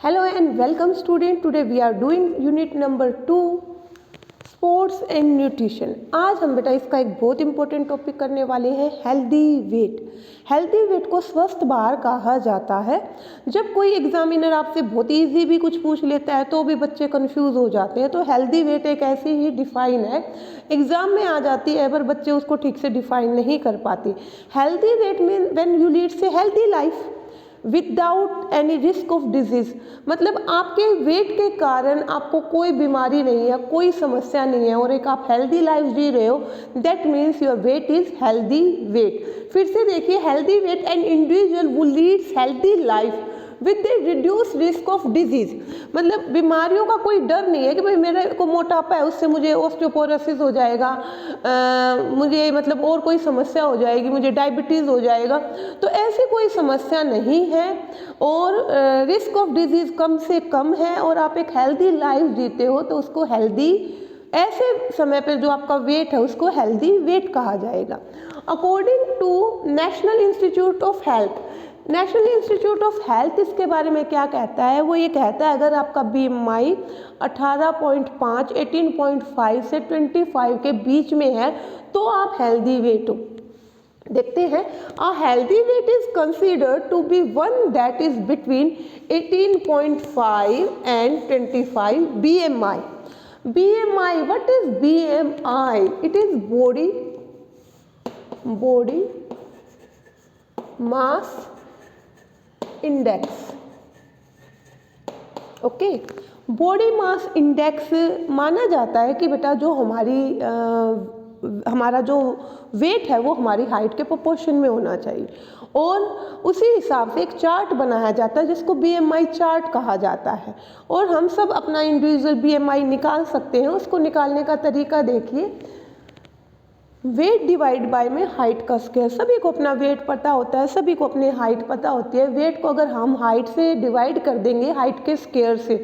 Hello and welcome student. Today we are doing unit number 2 sports and nutrition. आज हम बेटा इसका एक बहुत इंपॉर्टेंट टॉपिक करने वाले हैं, हेल्दी वेट। हेल्दी वेट को स्वस्थ भार कहा जाता है। जब कोई एग्जामिनर आपसे बहुत इजी भी कुछ पूछ लेता है तो भी बच्चे कंफ्यूज हो जाते हैं। तो हेल्दी वेट एक ऐसी ही डिफाइन है, एग्जाम में आ जाती है पर बच्चे उसको ठीक से डिफाइन नहीं कर पाते। Healthy weight mean when you lead से healthy life without any risk of disease, मतलब आपके वेट के कारण आपको कोई बीमारी नहीं है, कोई समस्या नहीं है और एक आप हेल्दी लाइफ जी रहे हो, that means your weight is healthy weight. फिर से देखिए, हेल्दी वेट एन इंडिविजुअल वो leads healthy life with the reduce risk of disease, मतलब बीमारियों का कोई डर नहीं है कि भाई मेरे को मोटापा है उससे मुझे ऑस्टियोपोरोसिस हो जाएगा, मुझे मतलब और कोई समस्या हो जाएगी, मुझे डायबिटीज़ हो जाएगा। तो ऐसी कोई समस्या नहीं है और रिस्क ऑफ डिजीज़ कम से कम है और आप एक हेल्दी लाइफ जीते हो तो उसको हेल्दी, ऐसे समय पर जो आपका वेट है उसको हेल्दी वेट कहा जाएगा। According to National Institute of Health, National Institute of Health इसके बारे में क्या कहता है, वो ये कहता है अगर आपका BMI 18.5, 18.5 से 25 के बीच में है तो आप हेल्दी वेट हो। देखते हैं, a healthy weight is considered to be one that is between 18.5 and 25 BMI। BMI, what is BMI? It is body mass index. Okay, body mass index माना जाता है कि बेटा जो हमारा जो वेट है वो हमारी हाइट के प्रोपोर्शन में होना चाहिए और उसी हिसाब से एक चार्ट बनाया जाता है जिसको BMI चार्ट कहा जाता है और हम सब अपना इंडिविजुअल BMI निकाल सकते हैं। उसको निकालने का तरीका देखिए, वेट डिवाइड बाय में हाइट का स्क्वायर। सभी को अपना वेट पता होता है, सभी को अपनी हाइट पता होती है। वेट को अगर हम हाइट से डिवाइड कर देंगे हाइट के स्क्वायर से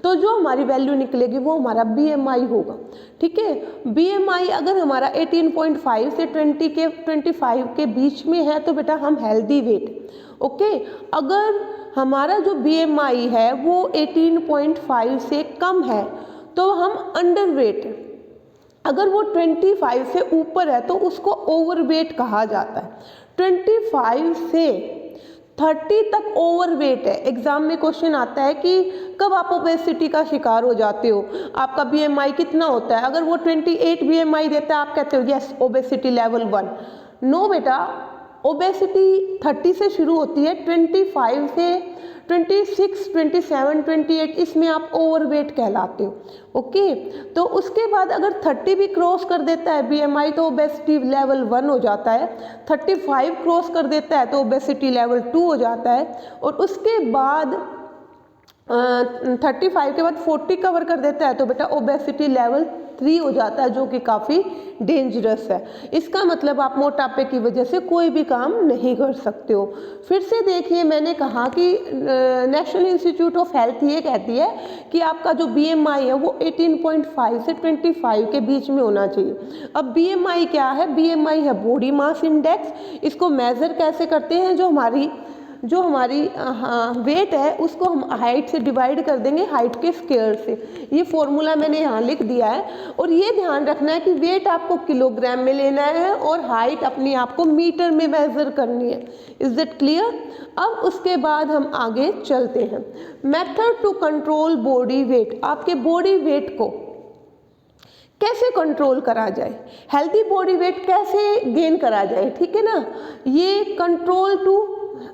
तो जो हमारी वैल्यू निकलेगी वो हमारा BMI होगा। ठीक है, BMI अगर हमारा 18.5 से 25 के बीच में है तो बेटा हम हेल्दी वेट। ओके, अगर हमारा जो BMI है वो 18.5 से कम है तो हम अंडर वेट, अगर वो 25 से ऊपर है तो उसको ओवरवेट कहा जाता है। 25 से 30 तक ओवरवेट है। एग्जाम में क्वेश्चन आता है कि कब आप ओबेसिटी का शिकार हो जाते हो, आपका BMI कितना होता है। अगर वो 28 BMI देता है आप कहते हो यस ओबेसिटी लेवल 1। नो बेटा, ओबेसिटी 30 से शुरू होती है, 25 से 26, 27, 28 इसमें आप ओवरवेट कहलाते हो। ओके, तो उसके बाद अगर 30 भी क्रॉस कर देता है BMI तो ओबेसिटी लेवल 1 हो जाता है। 35 क्रॉस कर देता है तो ओबेसिटी लेवल 2 हो जाता है और उसके बाद 35 के बाद 40 कवर कर देता है तो बेटा ओबेसिटी लेवल 3 हो जाता है, जो कि काफ़ी डेंजरस है। इसका मतलब आप मोटापे की वजह से कोई भी काम नहीं कर सकते हो। फिर से देखिए, मैंने कहा कि नेशनल इंस्टीट्यूट ऑफ हेल्थ ये कहती है कि आपका जो BMI है वो 18.5 से 25 के बीच में होना चाहिए। अब BMI क्या है? BMI है बॉडी मास इंडेक्स। इसको मेज़र कैसे करते हैं? जो हमारी वेट है उसको हम हाइट से डिवाइड कर देंगे, हाइट के स्क्वायर से। ये फॉर्मूला मैंने यहाँ लिख दिया है और ये ध्यान रखना है कि वेट आपको किलोग्राम में लेना है और हाइट अपनी आपको मीटर में मेजर करनी है। Is it clear? अब उसके बाद हम आगे चलते हैं। Method to control body weight, आपके बॉडी वेट को कैसे कंट्रोल करा जाए, हेल्दी बॉडी वेट कैसे गेन करा जाए। ठीक है ना, ये control to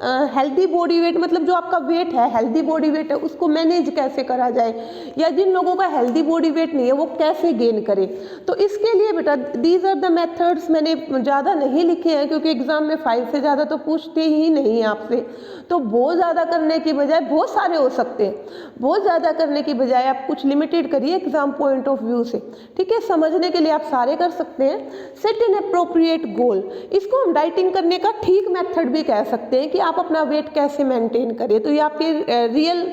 healthy body weight, मतलब जो आपका वेट है, हेल्दी बॉडी वेट है, उसको मैनेज कैसे करा जाए, या जिन लोगों का हेल्दी बॉडी वेट नहीं है वो कैसे गेन करें। तो इसके लिए बेटा दीज आर द मेथड्स, मैंने ज़्यादा नहीं लिखे हैं क्योंकि एग्जाम में 5 से ज़्यादा तो पूछते ही नहीं है आपसे। तो बहुत ज़्यादा करने की बजाय, बहुत सारे हो सकते हैं, बहुत ज़्यादा करने की बजाय आप कुछ लिमिटेड करिए एग्जाम पॉइंट ऑफ व्यू से। ठीक है, समझने के लिए आप सारे कर सकते हैं। सेट एन अप्रोप्रिएट गोल, इसको हम डाइटिंग करने का ठीक मेथड भी कह सकते हैं कि आप अपना वेट कैसे मेंटेन करें। तो ये आपकी रियल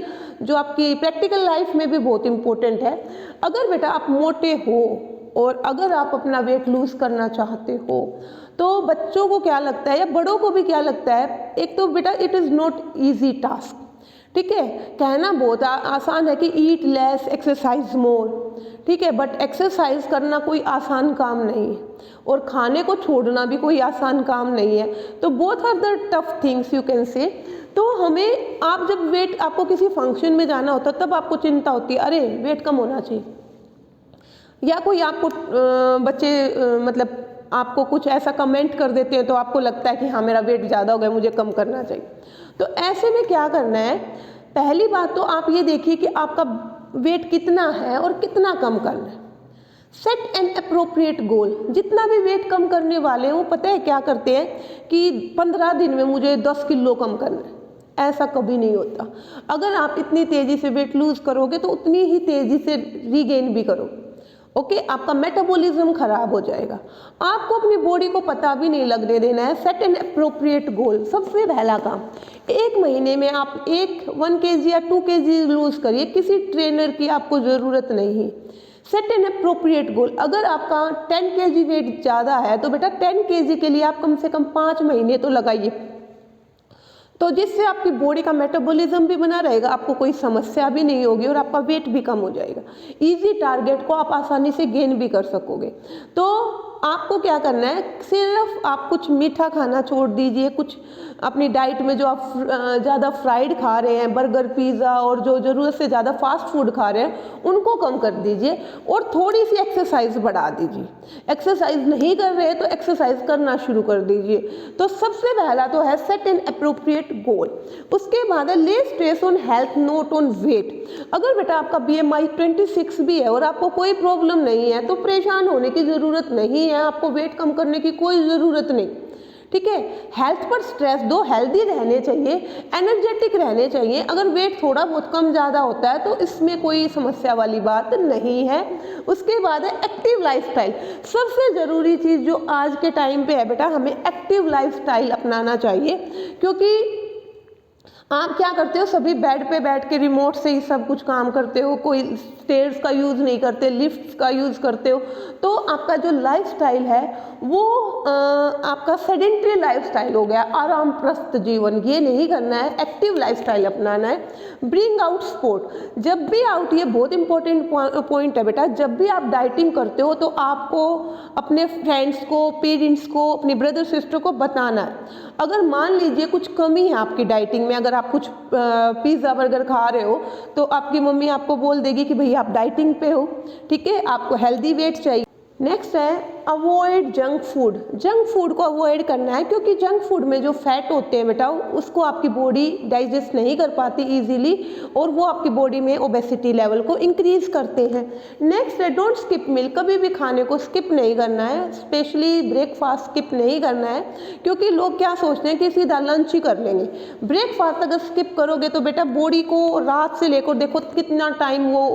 जो आपकी प्रैक्टिकल लाइफ में भी बहुत इंपॉर्टेंट है। अगर बेटा आप मोटे हो और अगर आप अपना वेट लूज करना चाहते हो तो बच्चों को क्या लगता है या बड़ों को भी क्या लगता है, एक तो बेटा it is not easy task. ठीक है, कहना बहुत आसान है कि ईट लेस एक्सरसाइज मोर, ठीक है, बट एक्सरसाइज करना कोई आसान काम नहीं है और खाने को छोड़ना भी कोई आसान काम नहीं है। तो both are the tough things you can say. तो हमें, आप जब वेट, आपको किसी फंक्शन में जाना होता है तब आपको चिंता होती है अरे वेट कम होना चाहिए, या कोई आपको बच्चे मतलब आपको कुछ ऐसा कमेंट कर देते हैं तो आपको लगता है कि हाँ मेरा वेट ज़्यादा हो गया, मुझे कम करना चाहिए। तो ऐसे में क्या करना है, पहली बात तो आप ये देखिए कि आपका वेट कितना है और कितना कम करना है। सेट एन अप्रोप्रिएट गोल। जितना भी वेट कम करने वाले हो, पता है क्या करते हैं कि 15 दिन में मुझे 10 किलो कम करना है, ऐसा कभी नहीं होता। अगर आप इतनी तेज़ी से वेट लूज़ करोगे तो उतनी ही तेज़ी से रीगेन भी करोगे। ओके, आपका मेटाबॉलिज्म खराब हो जाएगा। आपको अपनी बॉडी को पता भी नहीं लगने देना है। सेट एन अप्रोप्रिएट गोल, सबसे पहला काम, 1 महीने में आप 1 kg या 2 kg लूज़ करिए, किसी ट्रेनर की आपको ज़रूरत नहीं है। सेट एन अप्रोप्रिएट गोल। अगर आपका 10 kg वेट ज़्यादा है तो बेटा 10 kg के लिए आप कम से कम 5 महीने तो लगाइए, तो जिससे आपकी बॉडी का मेटाबॉलिज्म भी बना रहेगा, आपको कोई समस्या भी नहीं होगी और आपका वेट भी कम हो जाएगा। इजी टारगेट को आप आसानी से गेन भी कर सकोगे। तो आपको क्या करना है, सिर्फ आप कुछ मीठा खाना छोड़ दीजिए, कुछ अपनी डाइट में जो आप ज़्यादा फ्राइड खा रहे हैं, बर्गर पिज़्ज़ा और जो ज़रूरत से ज़्यादा फास्ट फूड खा रहे हैं उनको कम कर दीजिए और थोड़ी सी एक्सरसाइज बढ़ा दीजिए। एक्सरसाइज नहीं कर रहे हैं तो एक्सरसाइज करना शुरू कर दीजिए। तो सबसे पहला तो है सेट एन अप्रोप्रिएट गोल। उसके बाद है lay stress on health not on weight. अगर बेटा आपका BMI 26 भी है और आपको कोई प्रॉब्लम नहीं है तो परेशान होने की ज़रूरत नहीं है, आपको वेट कम करने की कोई ज़रूरत नहीं, ठीक है। हेल्थ पर स्ट्रेस दो, हेल्दी रहने चाहिए, एनर्जेटिक रहने चाहिए। अगर वेट थोड़ा बहुत कम ज़्यादा होता है तो इसमें कोई समस्या वाली बात नहीं है। उसके बाद है एक्टिव लाइफस्टाइल। सबसे ज़रूरी चीज़ जो आज के टाइम पे है बेटा, हमें एक्टिव लाइफस्टाइल अपनाना चाहिए, क्योंकि आप क्या करते हो, सभी बेड पे बैठ के रिमोट से ही सब कुछ काम करते हो, कोई स्टेयर्स का यूज़ नहीं करते, लिफ्ट्स का यूज़ करते हो। तो आपका जो लाइफस्टाइल है वो आपका सेडेंटरी लाइफस्टाइल हो गया, आराम प्रस्त जीवन। ये नहीं करना है, एक्टिव लाइफस्टाइल अपनाना है। Bring out sport. जब भी आउट, ये बहुत इंपॉर्टेंट पॉइंट है बेटा, जब भी आप डाइटिंग करते हो तो आपको अपने फ्रेंड्स को, पेरेंट्स को, अपने ब्रदर सिस्टर को बताना है। अगर मान लीजिए कुछ कमी है आपकी डाइटिंग में, अगर आप कुछ पिज़्ज़ा बर्गर खा रहे हो तो आपकी मम्मी आपको बोल देगी कि भई आप डाइटिंग पे हो, ठीक है, आपको हेल्दी वेट चाहिए। नेक्स्ट है avoid junk food. Junk food को अवॉइड करना है, क्योंकि जंक फूड में जो फैट होते हैं बेटा उसको आपकी बॉडी डाइजेस्ट नहीं कर पाती इजीली और वो आपकी बॉडी में ओबेसिटी लेवल को इंक्रीज करते हैं। नेक्स्ट है डोंट स्किप मील। कभी भी खाने को स्किप नहीं करना है, स्पेशली ब्रेकफास्ट स्किप नहीं करना है, क्योंकि लोग क्या सोचते हैं कि सीधा लंच ही कर लेंगे। ब्रेकफास्ट अगर स्किप करोगे तो बेटा बॉडी को रात से लेकर देखो कितना टाइम वो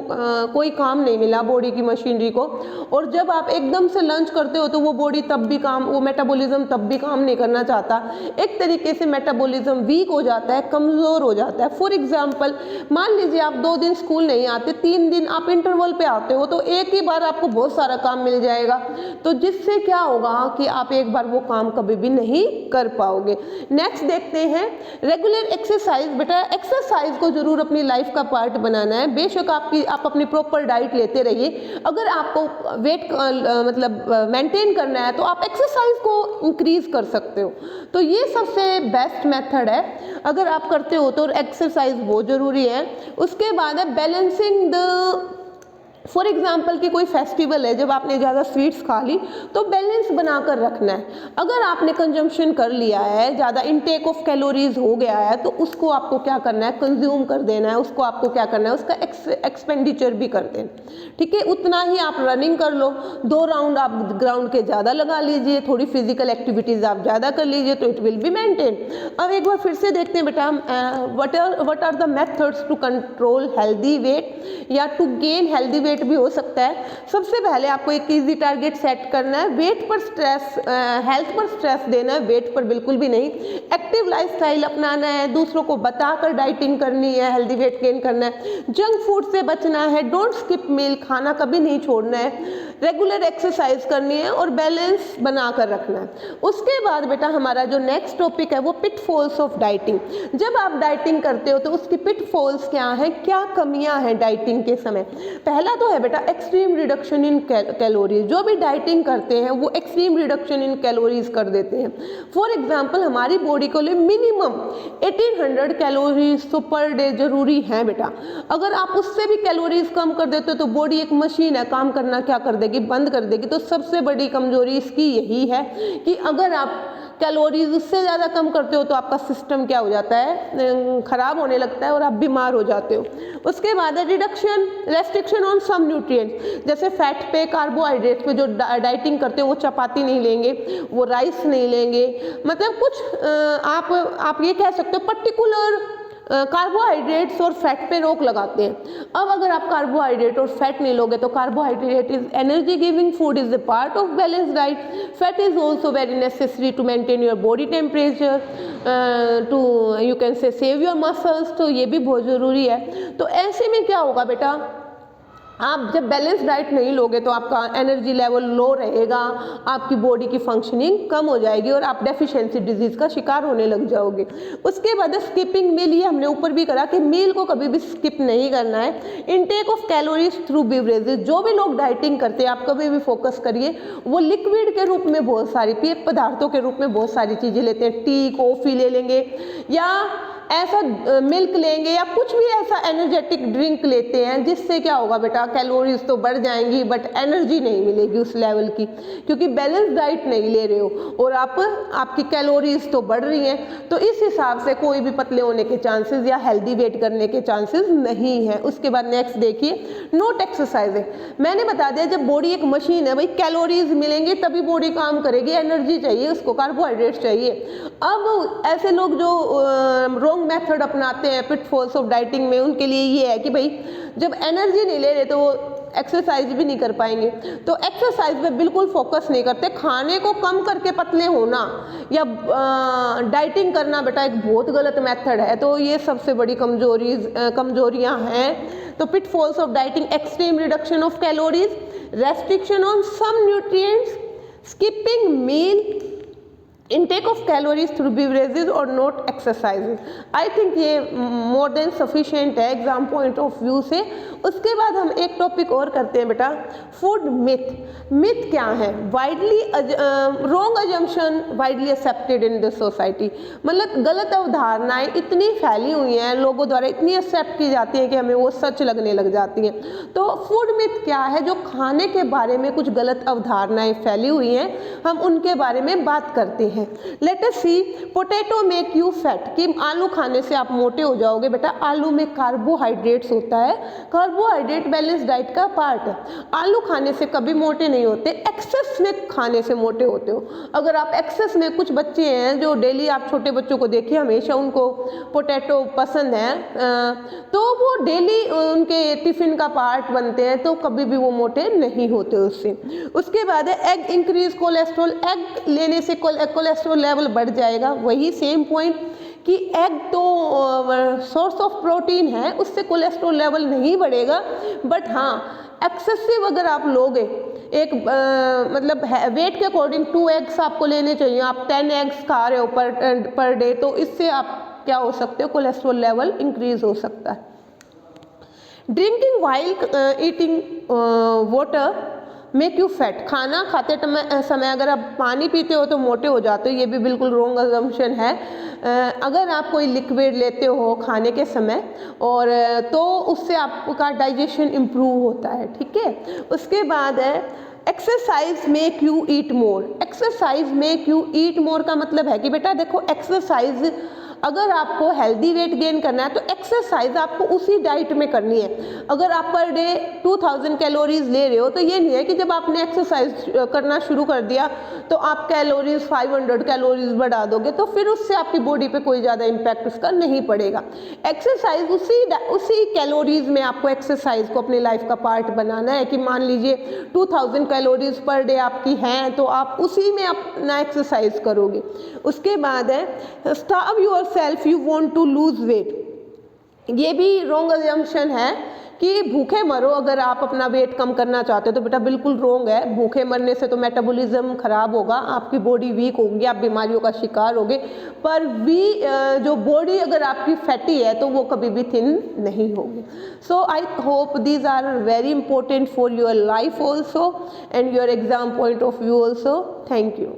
कोई काम नहीं मिला बॉडी की मशीनरी को, और जब आप एकदम से लंच करते हो तो वो बॉडी तब भी काम, वो मेटाबॉलिज्म तब भी काम नहीं करना चाहता। एक तरीके से मेटाबॉलिज्म वीक हो जाता है, कमज़ोर हो जाता है। फॉर एग्जांपल, मान लीजिए आप 2 दिन स्कूल नहीं आते, 3 दिन आप इंटरवल पे आते हो, तो एक ही बार आपको बहुत सारा काम मिल जाएगा, तो जिससे क्या होगा कि आप एक बार वो काम कभी भी नहीं कर पाओगे। नेक्स्ट देखते हैं रेगुलर एक्सरसाइज। बेटा एक्सरसाइज को जरूर अपनी लाइफ का पार्ट बनाना है। बेशक आप अपनी प्रॉपर डाइट लेते रहिए, अगर आपको वेट मतलब मेंटेन करना है तो आप एक्सरसाइज को इंक्रीज कर सकते हो। तो ये सबसे बेस्ट मेथड है, अगर आप करते हो तो एक्सरसाइज बहुत ज़रूरी है। उसके बाद है बैलेंसिंग द, फॉर एग्जाम्पल कि कोई फेस्टिवल है, जब आपने ज़्यादा स्वीट्स खा ली तो बैलेंस बनाकर रखना है। अगर आपने कंजम्पशन कर लिया है, ज़्यादा इनटेक ऑफ कैलोरीज हो गया है, तो उसको आपको क्या करना है, कंज्यूम कर देना है, उसको आपको क्या करना है, उसका एक्सपेंडिचर भी कर देना, ठीक है। उतना ही आप रनिंग कर लो, 2 राउंड आप ग्राउंड के ज़्यादा लगा लीजिए, थोड़ी फिजिकल एक्टिविटीज़ आप ज़्यादा कर लीजिए, तो इट विल बी मेंटेन। अब एक बार फिर से देखते हैं बेटा, what are the methods to control healthy weight या to gain healthy weight weight भी हो सकता है। सबसे पहले आपको एक इजी टारगेट सेट करना है, वेट पर स्ट्रेस, हेल्थ पर स्ट्रेस देना है, वेट पर बिल्कुल भी नहीं। एक्टिव लाइफस्टाइल अपनाना है, दूसरों को बताकर डाइटिंग करनी है, हेल्दी वेट गेन करना है, जंक फूड से बचना है, डोंट स्किप मील, खाना कभी नहीं छोड़ना है, रेगुलर एक्सरसाइज करनी है और बैलेंस बना कर रखना है। उसके बाद बेटा हमारा जो नेक्स्ट टॉपिक है वो पिटफॉल्स ऑफ डाइटिंग। जब आप डाइटिंग करते हो तो उसकी पिटफॉल्स क्या है, क्या कमियां हैं डाइटिंग के समय। पहला तो है बेटा एक्सट्रीम रिडक्शन इन कैलोरीज। जो भी डाइटिंग करते हैं वो एक्सट्रीम रिडक्शन इन कैलोरीज कर देते हैं। फॉर एग्जाम्पल हमारी बॉडी के लिए मिनिमम 1800 कैलोरीज तो पर डे जरूरी है बेटा। अगर आप उससे भी कैलोरीज कम कर देते हो तो बॉडी एक मशीन है, काम करना क्या कर देगी, बंद कर देगी। तो सबसे बड़ी कमजोरी इसकी यही है कि अगर आप कैलोरीज उससे ज़्यादा कम करते हो तो आपका सिस्टम क्या हो जाता है, खराब होने लगता है और आप बीमार हो जाते हो। उसके बाद है reduction restriction on some nutrients, जैसे फैट पे, कार्बोहाइड्रेट पे। जो डाइटिंग करते हो वो चपाती नहीं लेंगे, वो राइस नहीं लेंगे, मतलब कुछ आप ये कह सकते हो पर्टिकुलर कार्बोहाइड्रेट्स और फैट पे रोक लगाते हैं। अब अगर आप कार्बोहाइड्रेट और फैट नहीं लोगे तो carbohydrate is energy giving food, is the part of balance diet. Fat is also very necessary to maintain your body temperature, to you can say save your muscles. तो ये भी बहुत ज़रूरी है। तो ऐसे में क्या होगा बेटा, आप जब बैलेंस डाइट नहीं लोगे तो आपका एनर्जी लेवल लो रहेगा, आपकी बॉडी की फंक्शनिंग कम हो जाएगी और आप डेफिशिएंसी डिजीज का शिकार होने लग जाओगे। उसके बाद स्किपिंग मील, ये हमने ऊपर भी करा कि मील को कभी भी स्किप नहीं करना है। Intake of calories through beverages, जो भी लोग डाइटिंग करते हैं आप कभी भी फोकस करिए वो लिक्विड के रूप में बहुत सारी पेय पदार्थों के रूप में बहुत सारी चीज़ें लेते हैं। टी कॉफ़ी ले लेंगे या ऐसा मिल्क लेंगे या कुछ भी ऐसा एनर्जेटिक ड्रिंक लेते हैं जिससे क्या होगा बेटा, कैलोरीज तो बढ़ जाएंगी बट एनर्जी नहीं मिलेगी उस लेवल की, क्योंकि बैलेंस डाइट नहीं ले रहे हो और आपकी कैलोरीज तो बढ़ रही हैं। तो इस हिसाब से कोई भी पतले होने के चांसेस या हेल्दी वेट करने के चांसेस नहीं है। उसके बाद नेक्स्ट देखिए नोट एक्सरसाइज है। मैंने बता दिया जब बॉडी एक मशीन है भाई, कैलोरीज मिलेंगे तभी बॉडी काम करेगी, एनर्जी चाहिए उसको, कार्बोहाइड्रेट्स चाहिए। अब ऐसे लोग जो रॉन्ग मेथड अपनाते हैं पिटफॉल्स ऑफ डाइटिंग में, उनके लिए ये है कि भाई जब एनर्जी नहीं ले रहे तो वो एक्सरसाइज भी नहीं कर पाएंगे। तो एक्सरसाइज पे बिल्कुल फोकस नहीं करते। खाने को कम करके पतले होना या डाइटिंग करना बेटा एक बहुत गलत मेथड है। तो ये सबसे बड़ी कमजोरियां हैं। तो pitfalls of dieting, extreme reduction of calories, restriction on some nutrients, skipping meal, intake of calories through beverages और नॉट एक्सरसाइजेज। आई थिंक ये मोर देन सफिशिएंट है एग्जाम पॉइंट ऑफ व्यू से। उसके बाद हम एक टॉपिक और करते हैं बेटा, फूड मिथ। मिथ क्या है? Widely wrong assumption widely accepted in this society, मतलब गलत अवधारणाएं इतनी फैली हुई हैं लोगों द्वारा, इतनी एक्सेप्ट की जाती हैं कि हमें वो सच लगने लग जाती हैं। तो फूड मिथ क्या है? जो खाने के बारे में कुछ गलत अवधारणाएं फैली हुई हैं, हम उनके बारे में बात करते हैं। Let us see, potato make you fat, कि आलू खाने से आप मोटे हो जाओगे। बेटा आलू में कार्बोहाइड्रेट्स होता है, कार्बोहाइड्रेट बैलेंस डाइट का पार्ट है। आलू खाने से कभी मोटे नहीं होते, एक्सेस में खाने से मोटे होते हो। अगर आप एक्सेस में, कुछ बच्चे हैं जो डेली, आप छोटे बच्चों को देखिए हमेशा उनको पोटैटो पसंद है, तो वो डेली उनके टिफिन का पार्ट बनते हैं, तो कभी भी वो मोटे नहीं होते उससे। उसके बाद है एग इंक्रीज कोलेस्ट्रॉल, एग लेने से कोलेस्ट्रॉल लेवल बढ़ जाएगा। वही सेम पॉइंट कि एग तो सोर्स ऑफ प्रोटीन है, उससे कोलेस्ट्रॉल लेवल नहीं बढ़ेगा, बट हाँ एक्सेसिव अगर आप लोगे, एक मतलब वेट के अकॉर्डिंग 2 एग्स आपको लेने चाहिए, आप 10 एग्स खा रहे हो पर डे, तो इससे आप क्या हो सकते हो, कोलेस्ट्रॉल लेवल इंक्रीज हो सकता है। Drinking while eating water make you fat, खाना खाते समय अगर आप पानी पीते हो तो मोटे हो जाते हो, ये भी बिल्कुल रॉन्ग अजम्पशन है। अगर आप कोई लिक्विड लेते हो खाने के समय और तो उससे आपका डाइजेशन इम्प्रूव होता है, ठीक है। उसके बाद है exercise make you eat more, exercise make you eat more का मतलब है कि बेटा देखो एक्सरसाइज अगर आपको हेल्दी वेट गेन करना है तो एक्सरसाइज आपको उसी डाइट में करनी है। अगर आप पर डे 2000 कैलोरीज ले रहे हो तो ये नहीं है कि जब आपने एक्सरसाइज करना शुरू कर दिया तो आप कैलोरीज 500 कैलोरीज बढ़ा दोगे, तो फिर उससे आपकी बॉडी पे कोई ज़्यादा इम्पैक्ट उसका नहीं पड़ेगा। एक्सरसाइज उसी कैलोरीज में आपको एक्सरसाइज को अपनी लाइफ का पार्ट बनाना है कि मान लीजिए 2000 कैलोरीज पर डे आपकी हैं तो आप उसी में अपना एक्सरसाइज करोगे। उसके बाद है starve yourself you want to lose weight. ये भी रॉन्ग अजम्पशन है कि भूखे मरो अगर आप अपना वेट कम करना चाहते हो, तो बेटा बिल्कुल रॉन्ग है। भूखे मरने से तो मेटाबॉलिज्म खराब होगा, आपकी बॉडी वीक होगी, आप बीमारियों का शिकार होगे। पर जो बॉडी अगर आपकी फैटी है तो वो कभी भी थिन नहीं होगी। So I hope these are very important for your life also and your exam point of view also. Thank you.